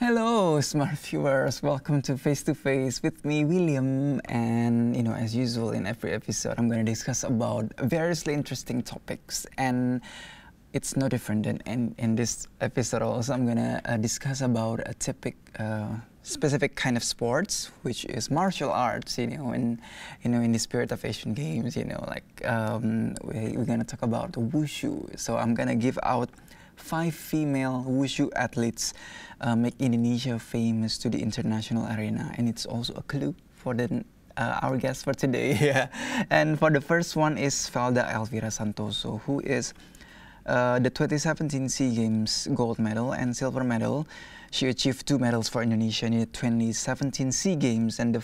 Hello, smart viewers. Welcome to Face to Face with me, William. And as usual, in every episode, I'm going to discuss about variously interesting topics. And it's no different than in this episode. Also, I'm going to discuss about a specific kind of sports, which is martial arts. In the spirit of Asian Games. We're going to talk about Wushu. So I'm going to give out 5 female Wushu athletes make Indonesia famous to the international arena, and it's also a clue for our guest for today. Yeah. And for the first one is Felda Elvira Santoso, who is the 2017 SEA Games gold medal and silver medal. She achieved 2 medals for Indonesia in the 2017 SEA Games, and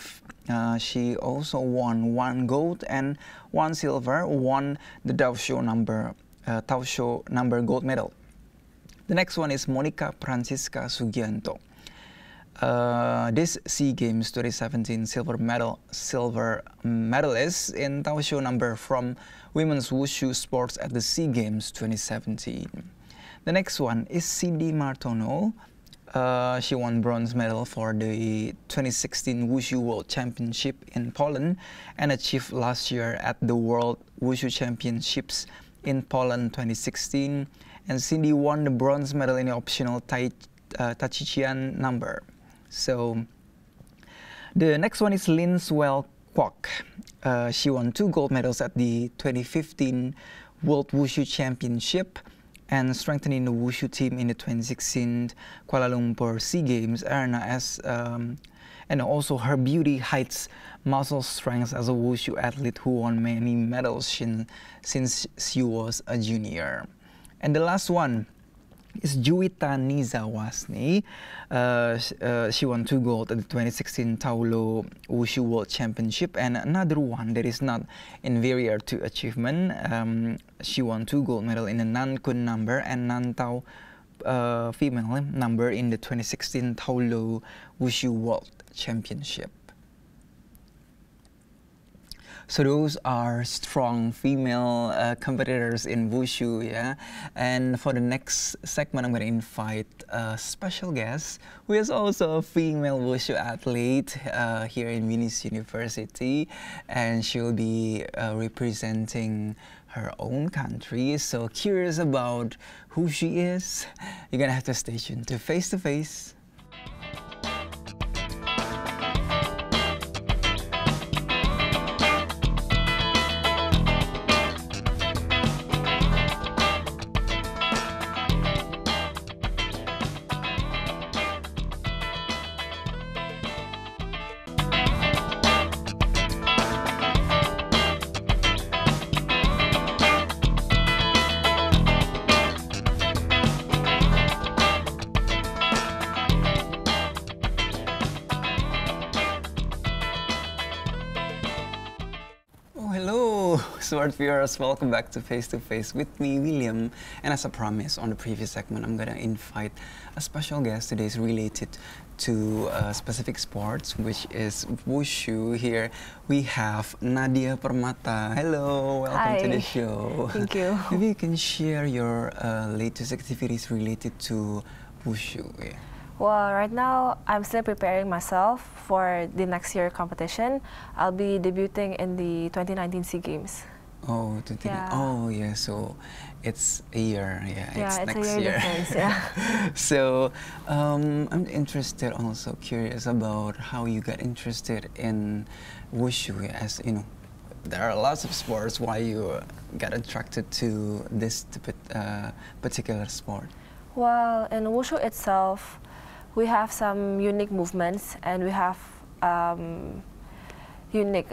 she also won 1 gold and 1 silver, won the Tausho number gold medal. The next one is Monica Francisca Sugianto. This SEA Games 2017 silver medalist in Tausho number from women's Wushu sports at the SEA Games 2017. The next one is Cindy Martono. She won bronze medal for the 2016 Wushu World Championship in Poland and achieved last year at the World Wushu Championships in Poland 2016. And Cindy won the bronze medal in the optional Tachichian number. So the next one is Lin Swell Kwok. She won 2 gold medals at the 2015 World Wushu Championship and strengthening the Wushu team in the 2016 Kuala Lumpur SEA Games arena and also her beauty hides muscle strength as a Wushu athlete who won many medals since she was a junior. And the last one is Juwita Nizawasni. She won 2 gold at the 2016 Taulo Wushu World Championship, and another one that is not inferior to achievement. She won 2 gold medals in the Nankun number and Nantau female number in the 2016 Taulo Wushu World Championship. So those are strong female competitors in Wushu, yeah. And for the next segment, I'm going to invite a special guest who is also a female Wushu athlete here in Venice University, and she'll be representing her own country. So curious about who she is? You're gonna have to stay tuned to Face to Face. Smart viewers, welcome back to Face with me, William. And as I promised on the previous segment, I'm gonna invite a special guest today related to specific sports, which is Wushu. Here we have Nadia Permata. Hello, welcome to the show. Thank you. Maybe you can share your latest activities related to Wushu. Yeah. Well, right now I'm still preparing myself for the next year competition. I'll be debuting in the 2019 SEA Games. Oh, yeah. Oh, yeah. So it's a year. Yeah, it's next a year difference, yeah. So I'm interested, also curious about how you got interested in Wushu. As you know, there are lots of sports. Why you got attracted to this particular sport? Well, in Wushu itself, we have some unique movements, and we have unique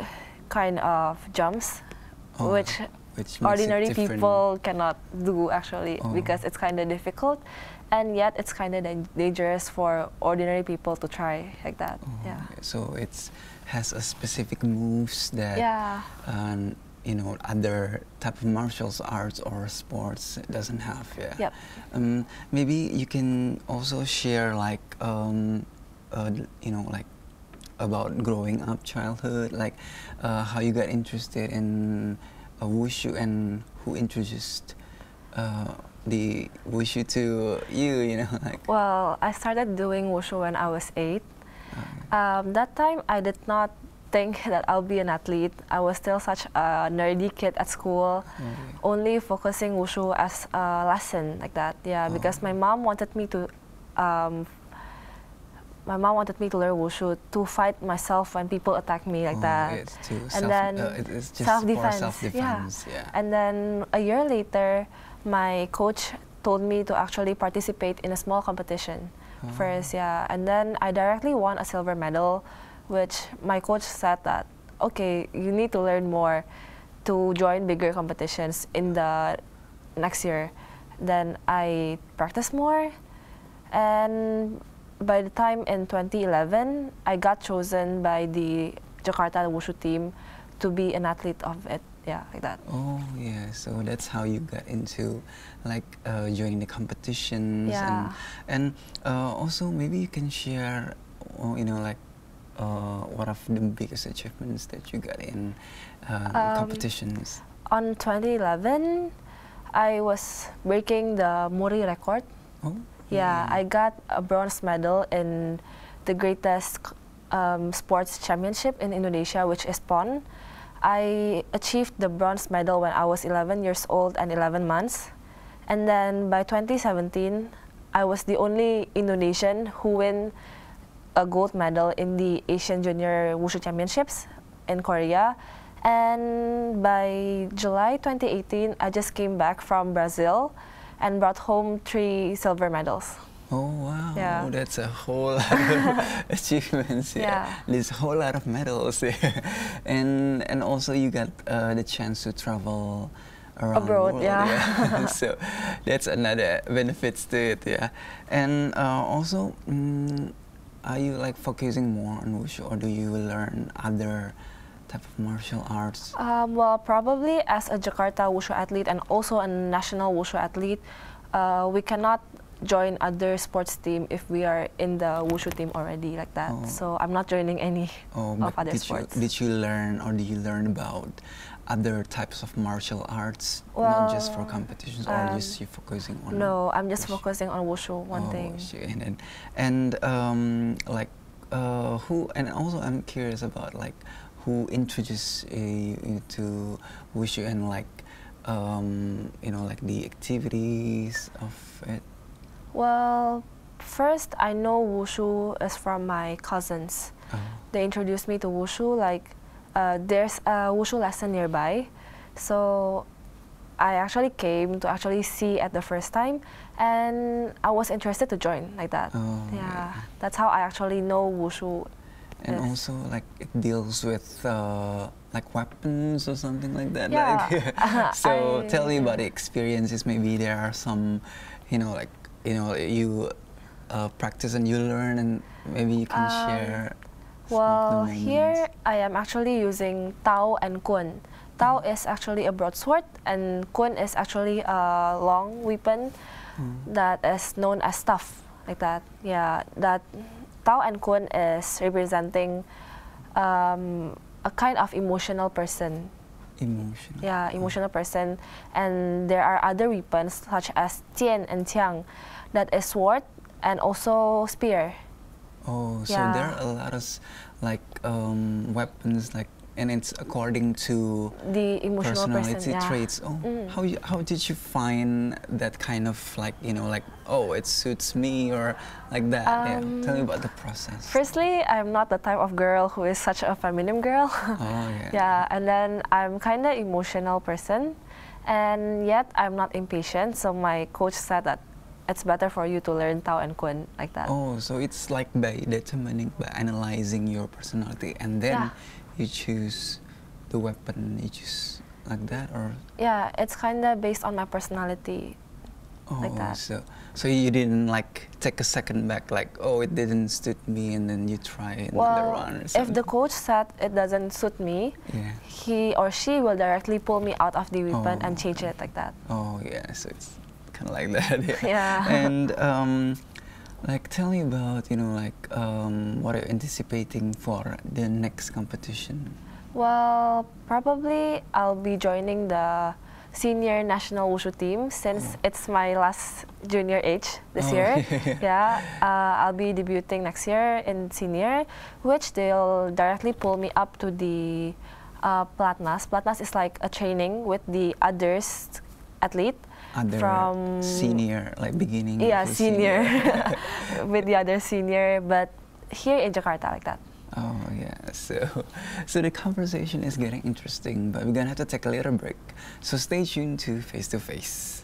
kind of jumps, which ordinary people cannot do actually, because it's kind of difficult, and yet it's kind of dangerous for ordinary people to try like that. Yeah. Okay. So it has a specific moves that other type of martial arts or sports doesn't have. Yeah. Yep. Maybe you can also share like about growing up, childhood, like how you got interested in Wushu and who introduced the Wushu to you, you know, like? Well, I started doing Wushu when I was 8. That time, I did not think that I'll be an athlete. I was still such a nerdy kid at school, only focusing Wushu as a lesson like that. Yeah, because my mom wanted me to learn Wushu to fight myself when people attack me like that. It's just self-defense. Yeah. And then a year later, my coach told me to actually participate in a small competition first. Yeah, and then I directly won a silver medal, which my coach said that, okay, you need to learn more to join bigger competitions in the next year. Then I practiced more, and by the time in 2011, I got chosen by the Jakarta Wushu team to be an athlete of it. Yeah, like that. Oh, yeah. So that's how you got into, like, joining the competitions. Yeah. And also maybe you can share, you know, like, what are the biggest achievements that you got in competitions? On 2011, I was breaking the Muri record. Oh. Yeah, I got a bronze medal in the greatest sports championship in Indonesia, which is PON. I achieved the bronze medal when I was 11 years old and 11 months. And then by 2017, I was the only Indonesian who win a gold medal in the Asian Junior Wushu Championships in Korea. And by July 2018, I just came back from Brazil and brought home 3 silver medals. Oh, wow. Yeah. That's a whole lot of achievements. Yeah. There's a whole lot of medals. and also you got the chance to travel around abroad, the world. Yeah. So that's another benefits to it. Yeah. And also, are you like focusing more on Wushu, or do you learn other type of martial arts? Well, probably as a Jakarta Wushu athlete and also a national Wushu athlete, we cannot join other sports team if we are in the Wushu team already like that. So I'm not joining any of other sports. Did you learn, or do you learn about other types of martial arts, not just for competitions, or just you focusing on? No, I'm just focusing on Wushu, one thing. Wushu. And like who? And also I'm curious about like who introduced you to Wushu and like you know, like the activities of it. Well, first I know Wushu is from my cousins. They introduced me to Wushu, like there's a Wushu lesson nearby. So I actually came to actually see at the first time, and I was interested to join like that. Yeah, that's how I actually know Wushu. And also like it deals with like weapons or something like that. Yeah. Like, so tell me about the experiences. Maybe there are some, you know, like, you know, you practice and you learn, and maybe you can share. Well, here I am actually using Tao and Kun. Tao is actually a broadsword, and Kun is actually a long weapon that is known as staff, like that. Yeah, that Tao and Kun is representing a kind of emotional person. Emotional. Yeah, emotional person. And there are other weapons such as Tian and Tiang, that is sword and also spear. Oh, so there are a lot of like weapons, like, and it's according to the emotional personality person, traits. Oh, how did you find that kind of, like, you know, like, oh, it suits me, or like that? Yeah. Tell me about the process. Firstly, I'm not the type of girl who is such a feminine girl. Oh, yeah. Yeah, and then I'm kind of emotional person, and yet I'm not impatient. So my coach said that it's better for you to learn Tao and Kun, like that. Oh, so it's like by determining, by analyzing your personality, and then you choose the weapon, you choose like that, or? Yeah, it's kind of based on my personality, like that. So you didn't like take a second back, like, oh, it didn't suit me, and then you try another one or something? If the coach said it doesn't suit me, he or she will directly pull me out of the weapon and change it like that. Oh, yeah, so it's kind of like that. Yeah. And like, tell me about, you know, like, what are you anticipating for the next competition? Well, probably I'll be joining the senior national Wushu team since it's my last junior age this year. Yeah, I'll be debuting next year in senior, which they'll directly pull me up to the Platnas. Platnas is like a training with the others athlete. From senior, like beginning. Yeah, senior. With the other senior, but here in Jakarta, like that. Oh yeah, so the conversation is getting interesting, but we're gonna have to take a little break. So stay tuned to Face to Face.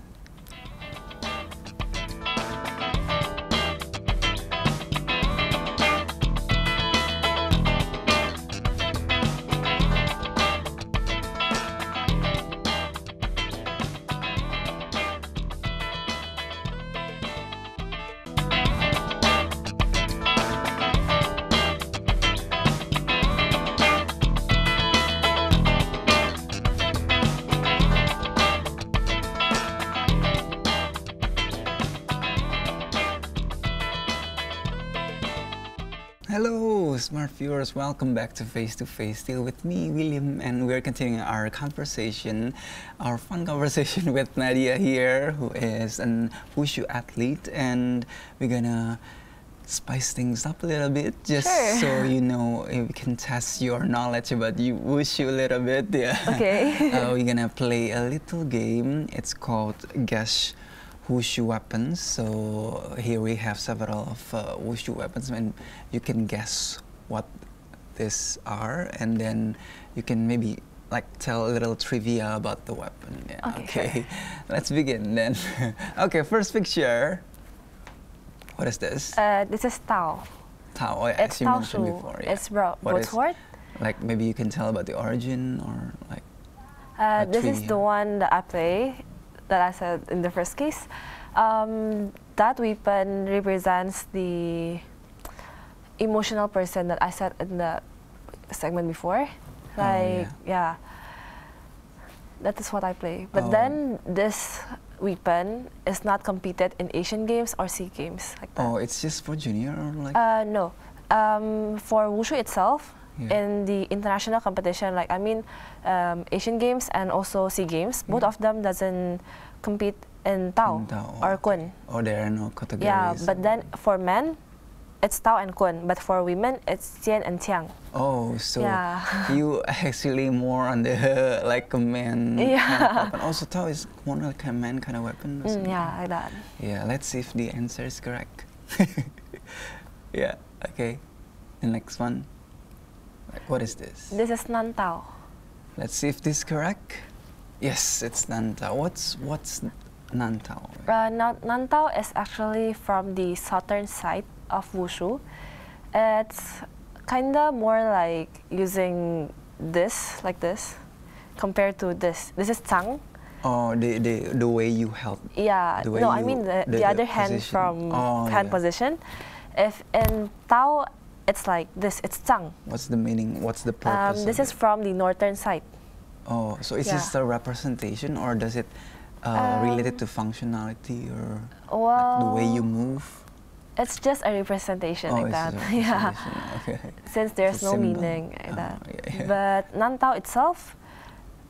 Hello, smart viewers. Welcome back to Face to Face. Still with me, William, and we're continuing our conversation, our fun conversation with Nadia here, who is an Wushu athlete, and we're gonna spice things up a little bit, just so you know, we can test your knowledge about Wushu a little bit. Yeah. Okay. We're gonna play a little game. It's called Guess Wushu weapons. So here we have several of Wushu weapons, and you can guess what these are, and then you can maybe like tell a little trivia about the weapon. Yeah. Okay. Let's begin then. Okay, first picture. What is this? This is Tao. Tao. Oh, yeah, it's as you Tao mentioned Shu. before. Yeah. It's broadsword. Like maybe you can tell about the origin or like. This is the one that I play, that I said in the first case. That weapon represents the emotional person that I said in the segment before. Like, yeah. That is what I play. But then this weapon is not competed in Asian Games or SEA Games, like that. Oh, it's just for junior or like? No. For Wushu itself, in the international competition, like Asian Games and also SEA Games, both of them doesn't compete in Tao or Kun. Oh, there are no categories. Yeah, but then for men, it's Tao and Kun, but for women, it's Tian and Tiang. Oh, so you actually more on the like a man kind of weapon. Also, Tao is more like a man kind of weapon. Yeah, like that. Yeah, let's see if the answer is correct. Yeah, okay. The next one. Like, what is this? This is Nan Tao. Let's see if this is correct. Yes, it's Nan Tao. What's Nan Tao? Nan Tao is actually from the southern side of Wushu. It's kind of more like using this, like this, compared to this. This is Zhang. Oh, the way you held. Yeah, no, I mean the other hand position. From hand position. If in Tao, it's like this, it's Zhang. What's the meaning? What's the purpose? This is from the northern side. Oh, so is this a representation, or does it related to functionality, or like the way you move? It's just a representation like that. Yeah. Okay. Since there's no meaning like that. But Nan Tao itself,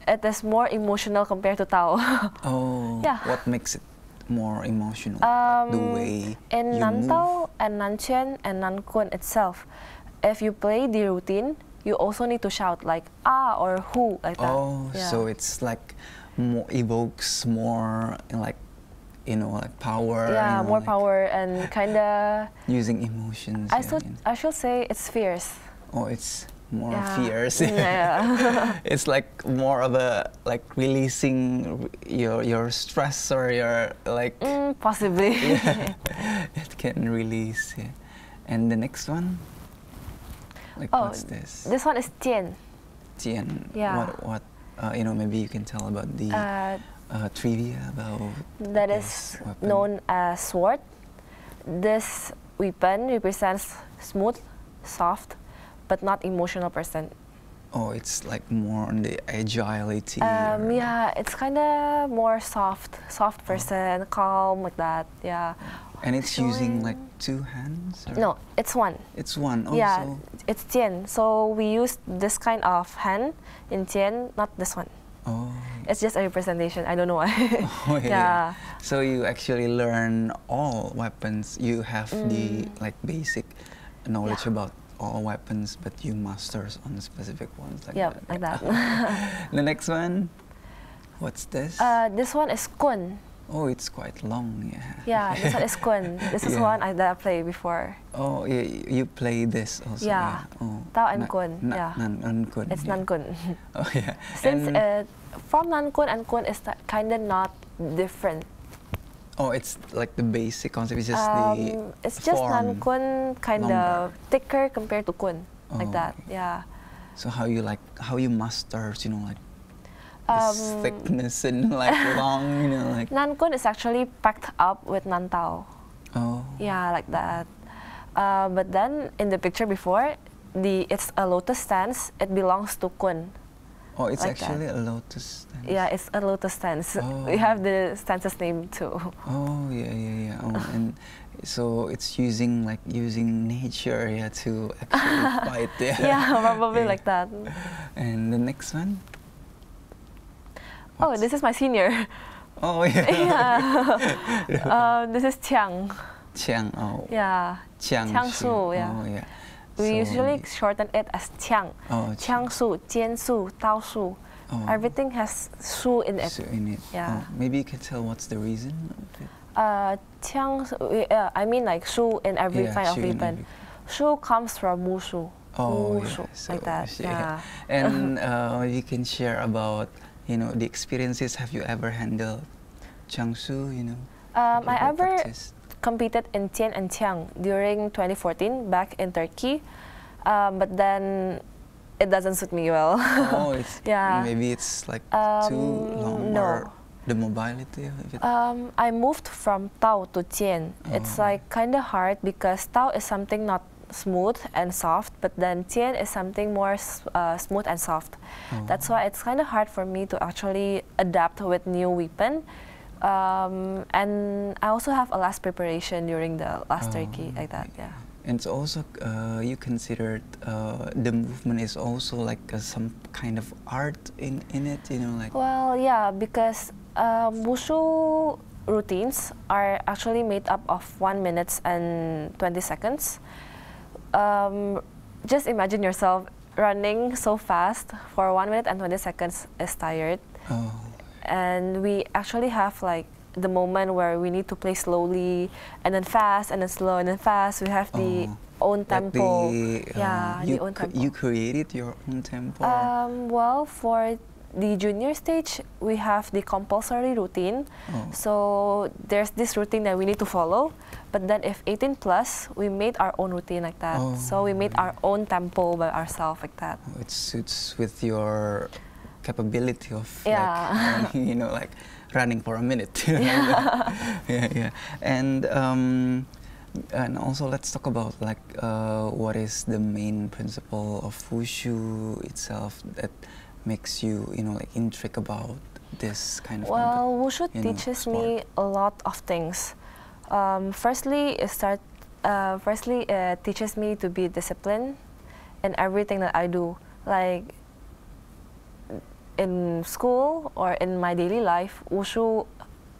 it is more emotional compared to Tao. Oh. Yeah. What makes it more emotional? The way in you Nan move? Tao and Nan Chen and Nan Kun itself, if you play the routine, you also need to shout like ah or who, like that. Oh, so it's like more evokes more like, you know, like power. Yeah, you know, more like power and kind of using emotions. I should say it's fierce. Oh, it's more fierce. Yeah. It's like more of a like releasing your stress or your like. Possibly. Yeah, it can release. Yeah. And the next one. Like what's this? This one is Tian. Tian. Yeah. What? You know, maybe you can tell about the trivia about. That is known as sword. This weapon represents smooth, soft, but not emotional person. Oh, it's like more on the agility. Yeah, it's kind of more soft person, calm, like that. Yeah. And it's using like two hands? Or? No, it's one. It's one. Oh, yeah, so it's Tian. So we use this kind of hand in Tian, not this one. Oh. It's just a representation. I don't know why. Oh, yeah. So you actually learn all weapons. You have the like basic knowledge about all weapons, but you masters on specific ones. Like that. Like that. The next one, what's this? This one is kun. Oh, it's quite long, Yeah, this one is kun. This is one that I played before. Oh, yeah, you play this also. Yeah. Oh, Tao and kun. Nan kun. It's nan kun. Oh yeah. Since from nan kun and kun is kind of not different. Oh, it's like the basic concept. It's just the It's just nan kun kind of thicker compared to kun, like that. Yeah. So how you master, you know, like this thickness and like long, you know, like. Nan kun is actually packed up with nan tao. Oh. Yeah, like that. But then in the picture before, it's a lotus stance. It belongs to kun. Oh, it's like actually a lotus stance. Yeah, it's a lotus stance. Oh. We have the stance's name too. Oh yeah. Oh, and so it's using nature, to actually fight. Yeah, probably like that. And the next one. Oh, this is my senior. Oh yeah. Yeah. This is Qiang. Qiang. Oh. Yeah. Jiangsu. Yeah. Oh yeah. We usually shorten it as Qiang. Oh. Jiangsu, Jiansu, Taosu. Oh. Everything has su in it. Su in it. Yeah. Oh, maybe you can tell what's the reason of it. I mean like su in every kind of weapon. Su comes from Wushu. Oh, Wushu, so, like that. Yeah. And you can share about the experiences. Have you ever handled Jiangsu? I ever competed in Tian and Qiang during 2014 back in Turkey, but then it doesn't suit me well. Oh, maybe it's like too long. No. Or the mobility of it? I moved from Tao to Tian. Oh. It's like kind of hard because Tao is something not smooth and soft, but then Tian is something more smooth and soft. Oh. That's why it's kind of hard for me to actually adapt with new weapon. And I also have a last preparation during the last Turkey, like that, yeah. And it's also, you considered the movement is also like some kind of art in it, like? Well, yeah, because Wushu routines are actually made up of 1 minute and 20 seconds. Just imagine yourself running so fast for 1 minute and 20 seconds is tired. Oh. And we actually have like the moment where we need to play slowly and then fast and then slow and then fast. We have the own tempo. Like the own tempo. You created your own tempo? Well, for the junior stage, we have the compulsory routine. Oh. So there's this routine that we need to follow. But then if 18 plus, we made our own routine like that. Oh. So we made our own tempo by ourselves like that. Oh, it suits with your capability of like, like running for a minute. Yeah. And also let's talk about like what is the main principle of Wushu itself that makes you like intrigued about this kind of. Well, Wushu teaches me a lot of things. Firstly, it teaches me to be disciplined in everything that I do. Like in school or in my daily life, Wushu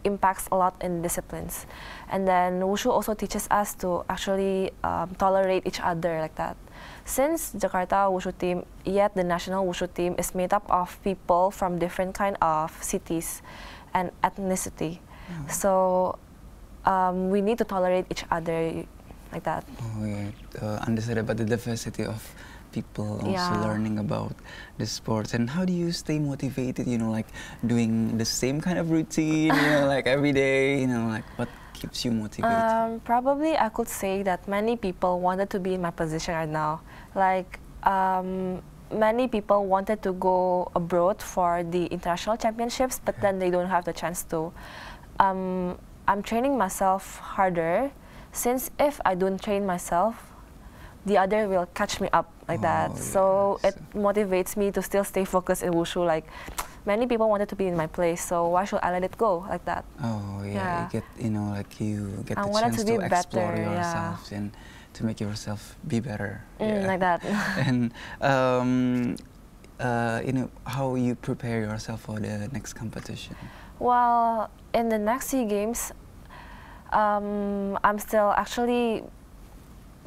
impacts a lot in disciplines. And then Wushu also teaches us to actually tolerate each other like that. Since Jakarta Wushu team, yet the national Wushu team is made up of people from different kind of cities and ethnicity. Mm. So we need to tolerate each other like that. Oh yeah, understand about the diversity of people also learning about the sports. And how do you stay motivated, like doing the same kind of routine, like every day, like what keeps you motivated? Probably I could say that many people wanted to be in my position right now. Like many people wanted to go abroad for the international championships, but then they don't have the chance to. I'm training myself harder, since if I don't train myself, the other will catch me up like that. Yeah. So it motivates me to still stay focused in Wushu. Like many people wanted to be in my place, so why should I let it go like that? Oh yeah, you get you get the chance to explore yourself and to make yourself be better. Like that. And how you prepare yourself for the next competition? Well, in the next SEA Games, I'm still actually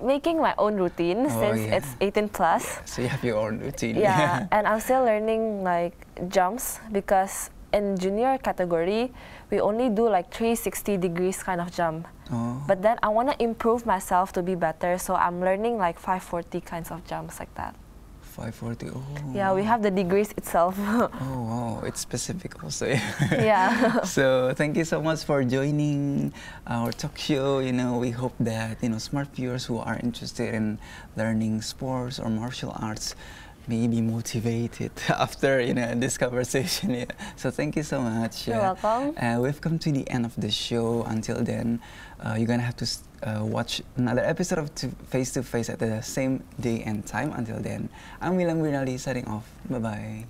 making my own routine since it's 18 plus. Yeah, so you have your own routine. Yeah, and I'm still learning like jumps because in junior category, we only do like 360 degrees kind of jump. Oh. But then I want to improve myself to be better, so I'm learning like 540 kinds of jumps like that. 540, oh. Yeah, we have the degrees itself. Oh, wow, it's specific also. Yeah. So thank you so much for joining our talk show. We hope that, smart viewers who are interested in learning sports or martial arts may be motivated after, this conversation. Yeah. So thank you so much. You're welcome. We've come to the end of the show. Until then, you're gonna have to watch another episode of Face to Face at the same day and time. Until then, I'm William Grinaldi signing off. Bye-bye.